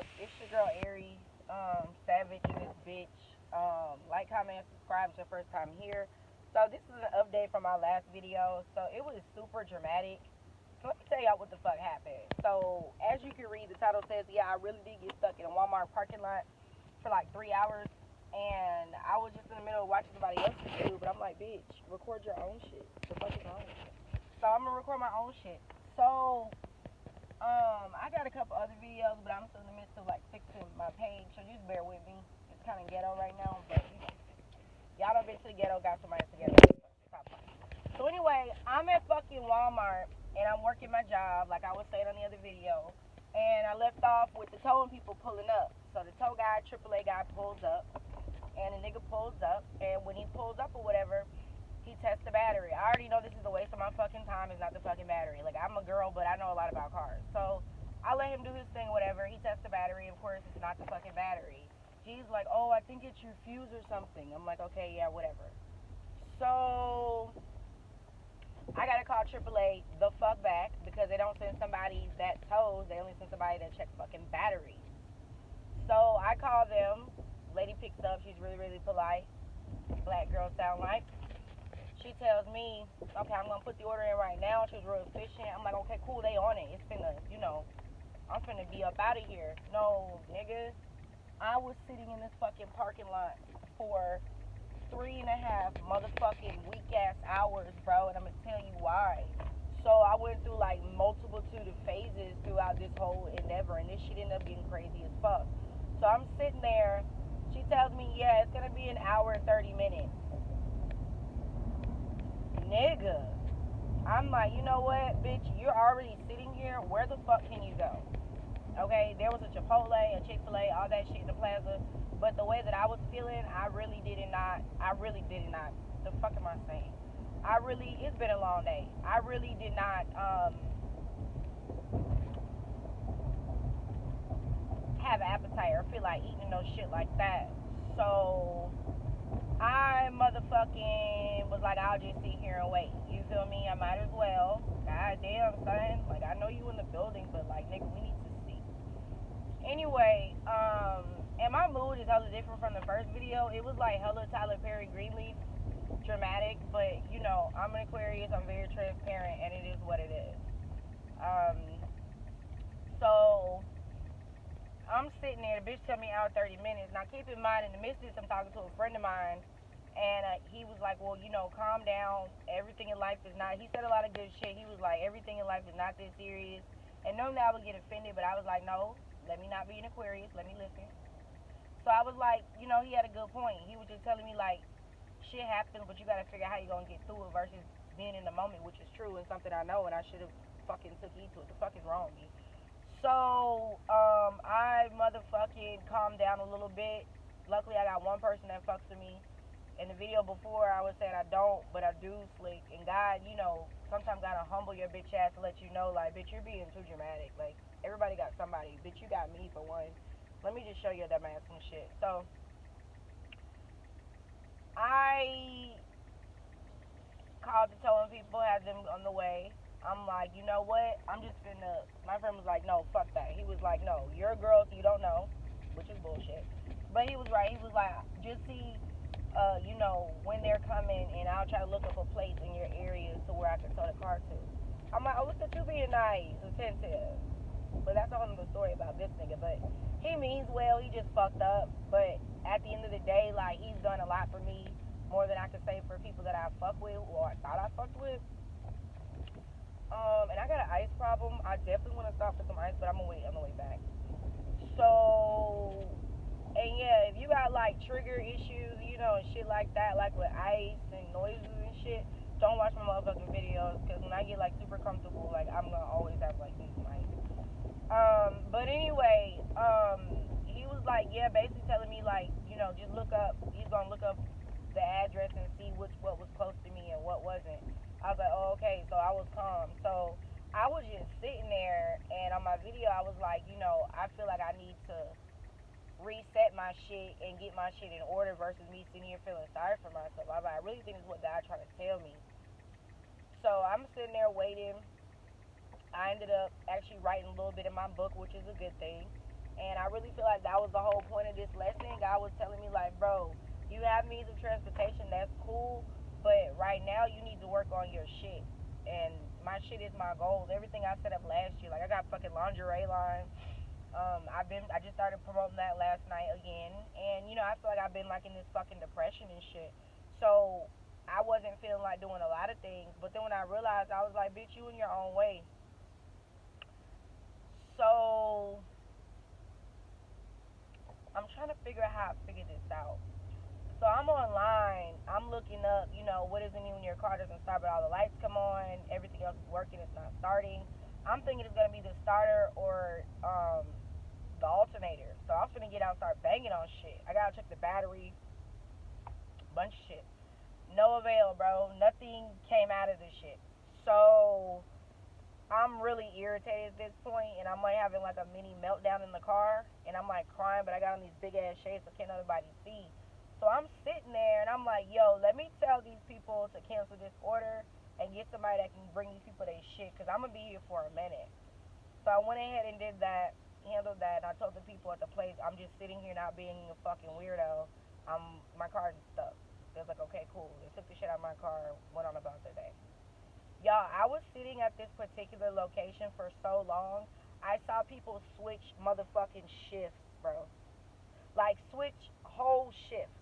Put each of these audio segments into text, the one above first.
up? It's your girl Savage in this bitch. Like, comment, and subscribe if it's your first time here. So this is an update from my last video. So it was super dramatic. So let me tell y'all what the fuck happened. So as you can read, the title says, yeah, I really did get stuck in a Walmart parking lot for like 3 hours. And I was just in the middle of watching somebody else's video, but I'm like, bitch, record your own shit. The fuck is wrong with you? So I'm gonna record my own shit. So I got a couple other videos, but I'm still in the midst of like fixing my page, so just bear with me. It's kind of ghetto right now, but you know, y'all done been to the ghetto, got somebody together. So anyway, I'm at fucking Walmart and I'm working my job, like I was saying on the other video, and I left off with the towing people pulling up. So the tow guy, AAA guy, pulls up, and the nigga pulls up, and when he pulls up or whatever, he tests the battery. I already know this is a waste of my fucking time. It's not the fucking battery. Like, I'm a girl, but I know a lot about cars. So I let him do his thing, whatever. He tests the battery. Of course, it's not the fucking battery. He's like, oh, I think it's your fuse or something. I'm like, okay, yeah, whatever. So I gotta call AAA the fuck back because they don't send somebody that tows. They only send somebody that checks fucking batteries. So I call them. Lady picks up. She's really, really polite. Black girl sound like. She tells me, okay, I'm going to put the order in right now. She was real efficient. I'm like, okay, cool, they on it. It's finna, I'm finna be up out of here. No, nigga. I was sitting in this fucking parking lot for 3.5 motherfucking weak-ass hours, bro, and I'm going to tell you why. So I went through, like, multitude of phases throughout this whole endeavor, and this shit ended up getting crazy as fuck. So I'm sitting there. She tells me, yeah, it's going to be an hour and 30 minutes. Nigga, I'm like, you know what, bitch, you're already sitting here. Where the fuck can you go? Okay, there was a Chipotle, a Chick-fil-A, all that shit in the plaza. But the way that I was feeling, I really did not. The fuck am I saying? It's been a long day. I really did not have an appetite or feel like eating no shit like that. So I motherfucking was like, I'll just sit here and wait. You feel me? I might as well. God damn, son. Like, I know you in the building, but like, nigga, we need to see. Anyway, and my mood is hella different from the first video. It was like hella Tyler Perry Greenleaf dramatic, but you know, I'm an Aquarius, I'm very transparent, and it is what it is. So I'm sitting there, the bitch tell me out 30 minutes. Now keep in mind, in the midst of this, I'm talking to a friend of mine, and he was like, well, calm down. Everything in life is not, he said a lot of good shit. He was like, everything in life is not this serious. And normally I would get offended, but I was like, no, let me not be an Aquarius, let me listen. So I was like, he had a good point. He was just telling me, like, shit happens, but you gotta figure out how you're gonna get through it versus being in the moment, which is true and something I know, and I should have fucking took heed to it. The fuck is wrong with me? So, I motherfucking calmed down a little bit. Luckily, I got one person that fucks with me. In the video before, I was saying I don't, but I do, slick. And God, sometimes gotta humble your bitch ass to let you know, like, bitch, you're being too dramatic. Like, everybody got somebody. Bitch, you got me for one. Let me just show you that man some shit. So, I called the towing people, had them on the way. I'm like, you know what? I'm just finna. My friend was like, no, fuck that. He was like, no, you're a girl, so you don't know, which is bullshit. But he was right. He was like, just see, when they're coming, and I'll try to look up a place in your area to where I can tow the car to. I'm like, oh, look at you being nice, attentive. But that's a whole other story about this nigga. But he means well. He just fucked up. But at the end of the day, like, he's done a lot for me, more than I could say for people that I fuck with or I thought I fucked with. And I got an ice problem. I definitely want to stop for some ice, but I'm gonna wait on the way back. So, and yeah, if you got like trigger issues, and shit like that, like with ice and noises and shit, don't watch my motherfucking videos, because when I get like super comfortable, like, I'm gonna always have like need some ice. But anyway, he was like, yeah, basically telling me like, just look up. He's gonna look up the address and see what was close to me and what wasn't. I was like, oh, okay. So I was calm. So I was just sitting there, and on my video, I was like, I feel like I need to reset my shit and get my shit in order versus me sitting here feeling sorry for myself. I was like, I really think this is what God trying to tell me. So I'm sitting there waiting. I ended up actually writing a little bit in my book, which is a good thing. And I really feel like that was the whole point of this lesson. God was telling me, like, bro, you have means of transportation, that's cool, but right now you need to work on your shit. And my shit is my goals. Everything I set up last year, like I got fucking lingerie line. I just started promoting that last night again, and I feel like I've been like in this fucking depression and shit. So I wasn't feeling like doing a lot of things, but then when I realized, I was like, bitch, you in your own way. So I'm trying to figure out how I figure this out. So I'm online. I'm looking up, what does it mean when your car doesn't start but all the lights come on, everything else is working, it's not starting. I'm thinking it's gonna be the starter or the alternator. So I was gonna get out and start banging on shit. I gotta check the battery, bunch of shit. No avail, bro. Nothing came out of this shit. So I'm really irritated at this point, and I'm like having like a mini meltdown in the car, and I'm like crying, but I got on these big ass shades so can't nobody see. So I'm sitting there, and I'm like, yo, let me tell these people to cancel this order and get somebody that can bring these people their shit, because I'm going to be here for a minute. So I went ahead and did that, handled that, and I told the people at the place, I'm just sitting here not being a fucking weirdo. My car's stuck. They was like, okay, cool. They took the shit out of my car, went on about their day. Y'all, I was sitting at this particular location for so long, I saw people switch motherfucking shifts, bro. Like, switch whole shifts.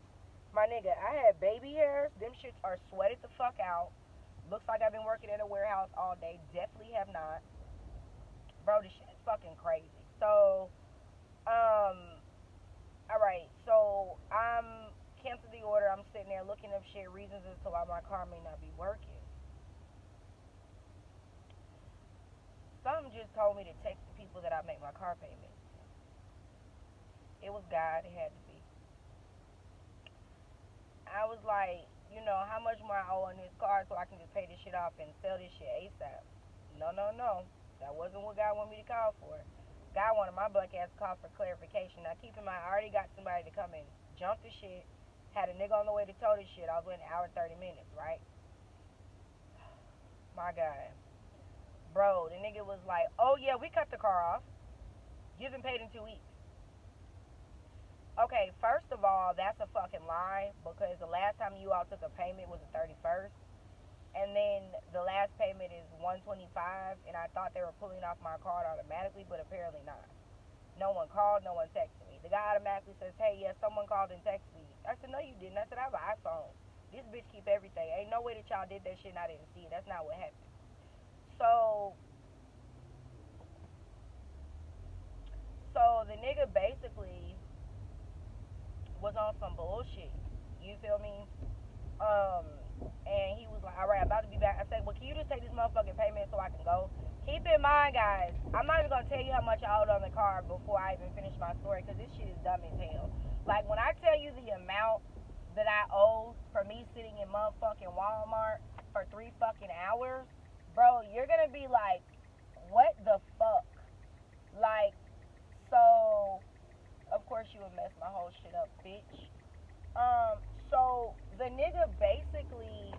My nigga, I had baby hairs. Them shits are sweated the fuck out. Looks like I've been working in a warehouse all day. Definitely have not. Bro, this shit is fucking crazy. So, alright. So, I'm canceling the order. I'm sitting there looking up shit, reasons as to why my car may not be working. Something just told me to text the people that I make my car payment. It was God. It had to be. I was like, how much more I owe on this car so I can just pay this shit off and sell this shit ASAP. No, no, no. That wasn't what God wanted me to call for. God wanted my black ass to call for clarification. Now, keep in mind, I already got somebody to come and jump the shit. Had a nigga on the way to tow this shit. I was waiting an hour and 30 minutes, right? My God. Bro, the nigga was like, oh, yeah, we cut the car off. You've been paid in 2 weeks. Okay, first of all, that's a fucking lie, because the last time you all took a payment was the 31st, and then the last payment is 125, and I thought they were pulling off my card automatically, but apparently not. No one called, no one texted me. The guy automatically says, hey, yes, someone called and texted me. I said, no, you didn't. I said, I have an iPhone. This bitch keep everything. Ain't no way that y'all did that shit and I didn't see it. That's not what happened. So, the nigga basically was on some bullshit. You feel me? Um, and he was like, all right, I'm about to be back. I said, well, can you just take this motherfucking payment so I can go? Keep in mind, guys, I'm not even going to tell you how much I owed on the car before I even finish my story, because this shit is dumb as hell. Like, when I tell you the amount that I owe for me sitting in motherfucking Walmart for 3 fucking hours, bro, you're going to be like, what the fuck? Like, so, of course you would mess my whole shit up, bitch. So the nigga basically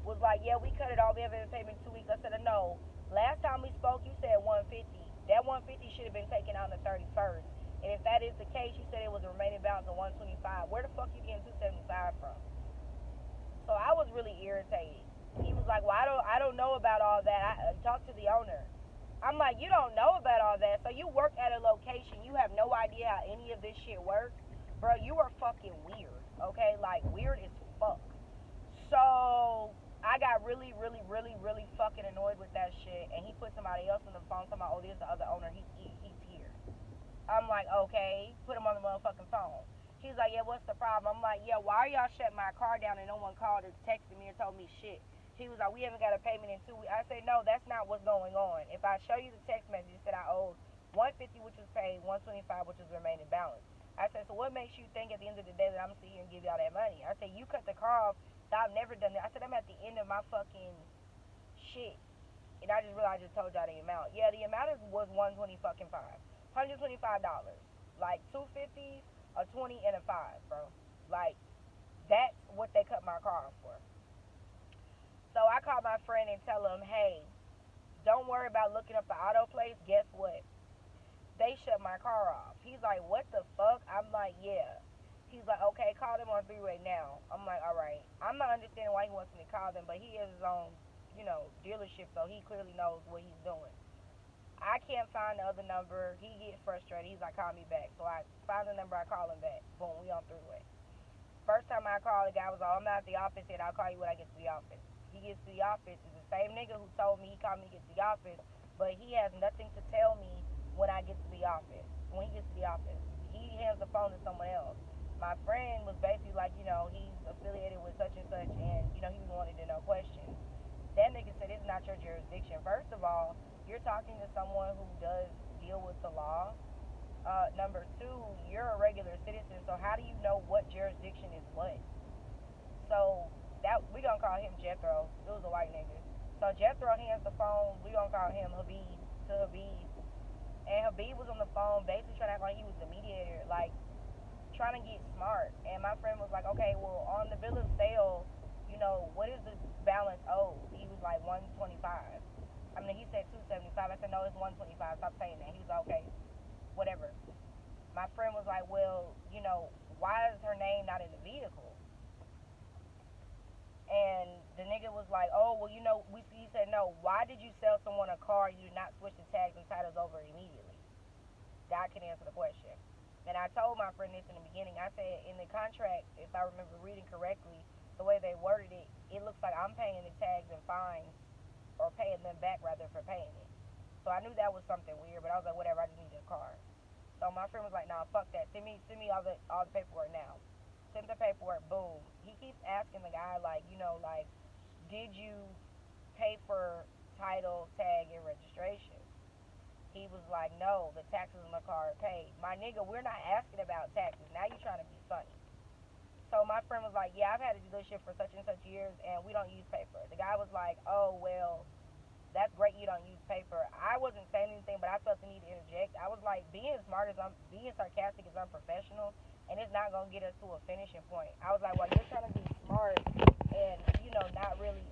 was like, yeah, we cut it off. We haven't been paid in 2 weeks. I said, no. Last time we spoke, you said 150. That 150 should have been taken out on the 31st. And if that is the case, you said it was a remaining balance of 125. Where the fuck you getting 275 from? So I was really irritated. He was like, well, I don't know about all that. I talked to the owner. I'm like, you don't know about all that. So you work at a location. You have no idea how any of this shit works. Bro, you are fucking weird. Okay? Like, weird as fuck. So I got really, really, really, really fucking annoyed with that shit. And he put somebody else on the phone talking about, oh, this is the other owner. He's here. I'm like, okay. Put him on the motherfucking phone. He's like, yeah, what's the problem? I'm like, yeah, why are y'all shutting my car down and no one called or texted me or told me shit? He was like, we haven't got a payment in 2 weeks. I said, no, that's not what's going on. If I show you the text message, it said I owed 150, which was paid, 125, which was remaining balance. I said, so what makes you think at the end of the day that I'm going to sit here and give y'all that money? I said, you cut the car off. I've never done that. I said, I'm at the end of my fucking shit. And I just realized I just told y'all the amount. Yeah, the amount was $125. $125. Like 250, a 20, and a 5, bro. Like, that's what they cut my car off for. So I called my friend and tell him, hey, don't worry about looking up the auto place. Guess what? they shut my car off. He's like, what the fuck? I'm like, yeah. He's like, okay, call them on three-way now. I'm like, all right. I'm not understanding why he wants me to call them, but he has his own, dealership, so he clearly knows what he's doing. I can't find the other number. He gets frustrated. He's like, call me back. So I find the number. I call him back. Boom, we on three-way. First time I called, the guy was like, I'm not at the office yet. I'll call you when I get to the office. He gets to the office. It's the same nigga who told me he called me to get to the office, but he has nothing to tell me when I get to the office. When he gets to the office, he hands the phone to someone else. My friend was basically like, he's affiliated with such and such, and, he wanted to know questions. That nigga said, it's not your jurisdiction. First of all, you're talking to someone who does deal with the law. Number two, you're a regular citizen, so how do you know what jurisdiction is what? So that we gonna call him Jethro. It was a white nigga. So Jethro hands the phone. We gonna call him Habib to Habib, and Habib was on the phone, basically trying to act like he was the mediator, like trying to get smart. And my friend was like, okay, well on the bill of sale, what is the balance owed? He was like 125. I mean, he said 275. I said no, it's 125. Stop saying that. He was like, okay, whatever. My friend was like, well, why is her name not in the vehicle? And the nigga was like, oh, well, he said, no, why did you sell someone a car you did not switch the tags and titles over immediately? God can answer the question. And I told my friend this in the beginning. I said, in the contract, if I remember reading correctly, the way they worded it, it looks like I'm paying the tags and fines, or paying them back, rather, for paying it. So I knew that was something weird, but I was like, whatever, I just need a car. So my friend was like, nah, fuck that. Send me all the paperwork now. Send the paperwork, boom. He keeps asking the guy, like, did you pay for title, tag, and registration? He was like, no, the taxes on the car are paid. My nigga, we're not asking about taxes. Now you're trying to be funny. So my friend was like, yeah, I've had a dealership for such and such years, and we don't use paper. The guy was like, oh, well, that's great you don't use paper. I wasn't saying anything, but I felt the need to interject. I was like, being sarcastic is unprofessional, and it's not gonna get us to a finishing point. I was like, well, you're trying to be smart and not really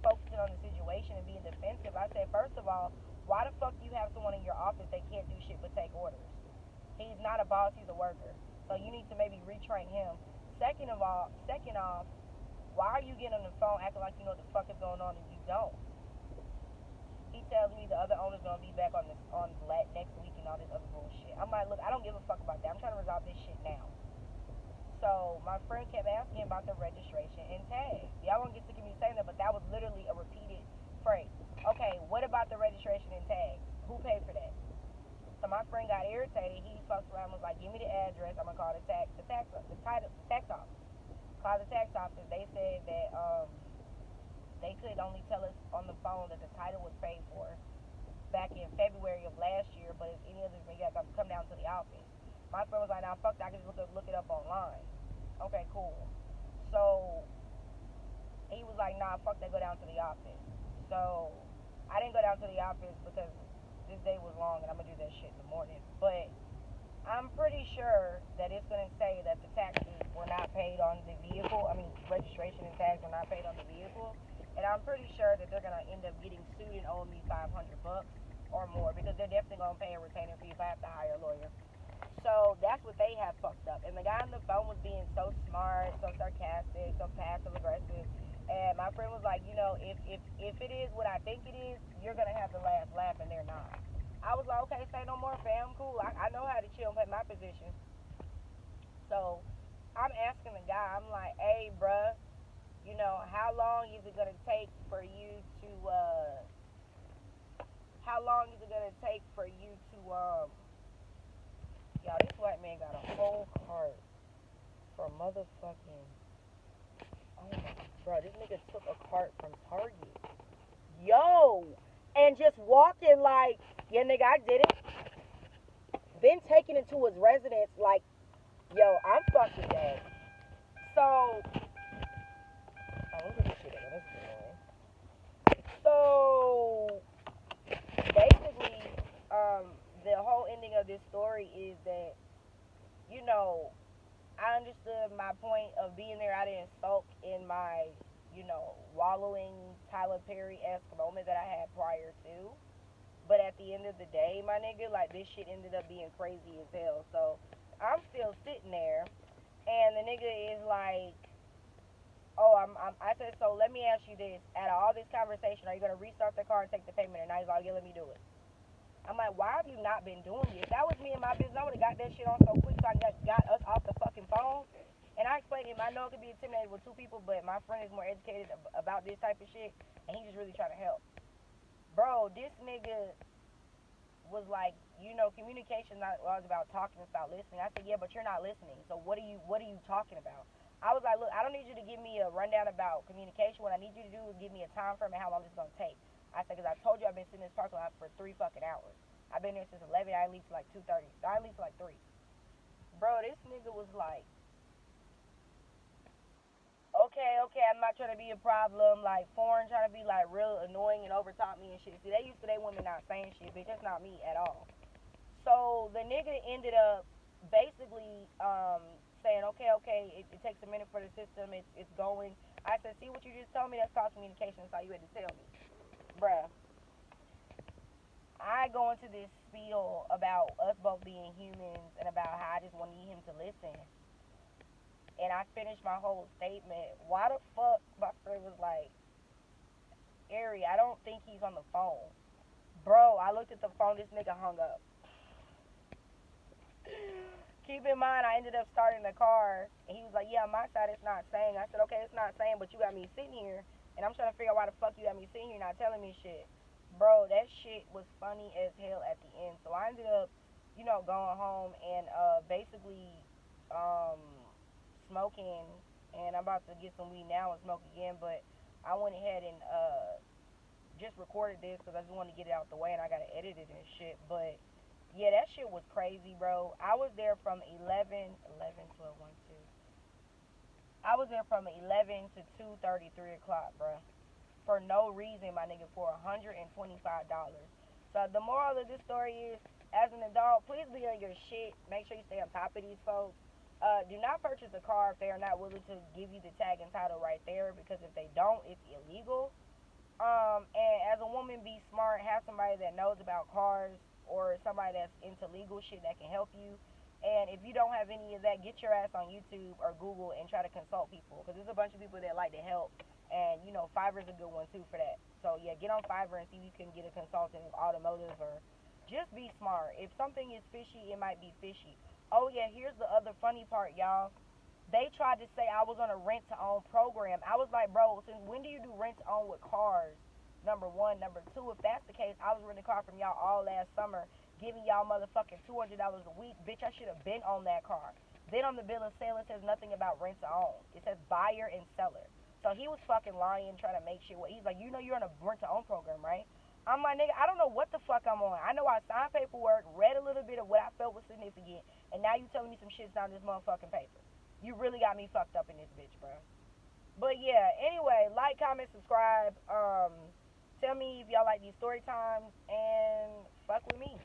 focusing on the situation and being defensive. I said, first of all, why the fuck do you have someone in your office that can't do shit but take orders? He's not a boss, he's a worker. So you need to maybe retrain him. Second off, why are you getting on the phone acting like you know what the fuck is going on and you don't? He tells me the other owner's gonna be back on next week and all this other bullshit. I'm like, look, I don't give a fuck about that. I'm trying to resolve this shit now. So my friend kept asking about the registration and tags. Y'all won't get sick of me saying that, but that was literally a repeated phrase. Okay, what about the registration and tags? Who paid for that? So my friend got irritated. He fucked around and was like, give me the address. I'm gonna call the tax office. Call the tax office. They said that they could only tell us on the phone that the title was paid for back in February of last year, but if any other you gotta come down to the office. My friend was like, nah, fuck that, I can just look it up online. Okay, cool. So he was like, nah, fuck that, go down to the office. So I didn't go down to the office because this day was long and I'm gonna do that shit in the morning. But I'm pretty sure that it's gonna say that the taxes were not paid on the vehicle. I mean, registration and tags were not paid on the vehicle. And I'm pretty sure that they're gonna end up getting sued and owing me $500 or more, because they're definitely gonna pay a retainer fee if I have to hire a lawyer. So that's what they have fucked up. And the guy on the phone was being so smart, so sarcastic, so passive aggressive. And my friend was like, if it is what I think it is, you're gonna have the last laugh, and they're not. I was like, okay, say no more, fam. Cool. I know how to chill and play my position. So I'm asking the guy, I'm like, hey, bruh, how long is it gonna take for you to y'all, this white man got a whole cart for motherfucking, oh my, bro, this nigga took a cart from Target. Yo, and just walking like, yeah, nigga, I did it. Then taking it to his residence like, yo, I'm fucking dead. So, oh, look at this shit again. This is annoying. So, basically, the whole ending of this story is that, I understood my point of being there. I didn't sulk in my, wallowing Tyler Perry-esque moment that I had prior to. But at the end of the day, my nigga, like, this shit ended up being crazy as hell. So I'm still sitting there, and the nigga is like, oh, I said, so let me ask you this. Out of all this conversation, are you going to restart the car and take the payment? And now he's like, yeah, let me do it. I'm like, why have you not been doing it? If that was me and my business, I would have got that shit on so quick so I got us off the fucking phone. And I explained to him, I know it could be intimidated with two people, but my friend is more educated about this type of shit, and he's just really trying to help. Bro, this nigga was like, communication not was about talking, it's about listening. I said, yeah, but you're not listening. So what are you talking about? I was like, look, I don't need you to give me a rundown about communication. What I need you to do is give me a time frame and how long this is gonna take. I said, because I told you I've been sitting in this parking lot for 3 fucking hours. I've been there since 11. I leave till like 2:30. I leave till like 3. Bro, this nigga was like, okay, I'm not trying to be a problem. Like, foreign trying to be like real annoying and overtop me and shit. See, they used to they women not saying shit, bitch. That's not me at all. So the nigga ended up basically saying, okay, it takes a minute for the system. It's going. I said, see what you just told me? That's called communication. That's all you had to tell me, bruh. I go into this spiel about us both being humans and about how I just want to need him to listen. And I finished my whole statement. Why the fuck my friend was like, Ari, I don't think he's on the phone. Bro, I looked at the phone, this nigga hung up. Keep in mind, I ended up starting the car, and he was like, yeah, on my side, it's not saying. I said, okay, it's not saying, but you got me sitting here, and I'm trying to figure out why the fuck you got me sitting here not telling me shit. Bro, that shit was funny as hell at the end. So I ended up, going home and basically um, smoking, and I'm about to get some weed now and smoke again, but I went ahead and just recorded this because I just wanted to get it out the way, and I got to edit it and shit, but yeah, that shit was crazy, bro. I was there from 12, 1, 2. I was there from 11 to 2:30, 3 o'clock, bro. For no reason, my nigga, for $125. So the moral of this story is, as an adult, please be on your shit. Make sure you stay on top of these folks. Do not purchase a car if they are not willing to give you the tag and title right there, because if they don't, it's illegal. And as a woman, be smart. Have somebody that knows about cars or somebody that's into legal shit that can help you. And if you don't have any of that, get your ass on YouTube or Google and try to consult people, because there's a bunch of people that like to help. And Fiverr's a good one too for that. So yeah, get on Fiverr and see if you can get a consultant of automotive, or just be smart. If something is fishy, it might be fishy. Oh yeah, here's the other funny part, y'all. They tried to say I was on a rent to own program. I was like, bro, since when do you do rent to own with cars? Number one. Number two, if that's the case, I was renting a car from y'all all last summer, giving y'all motherfucking $200 a week. Bitch, I should have been on that car. Then on the bill of sale, it says nothing about rent to own. It says buyer and seller. So he was fucking lying, trying to make shit. He's like, you're on a rent to own program, right? I'm like, nigga, I don't know what the fuck I'm on. I know I signed paperwork, read a little bit of what I felt was significant, and now you telling me some shit's not in this motherfucking paper. You really got me fucked up in this bitch, bro. But yeah, anyway, like, comment, subscribe. Tell me if y'all like these story times, and fuck with me.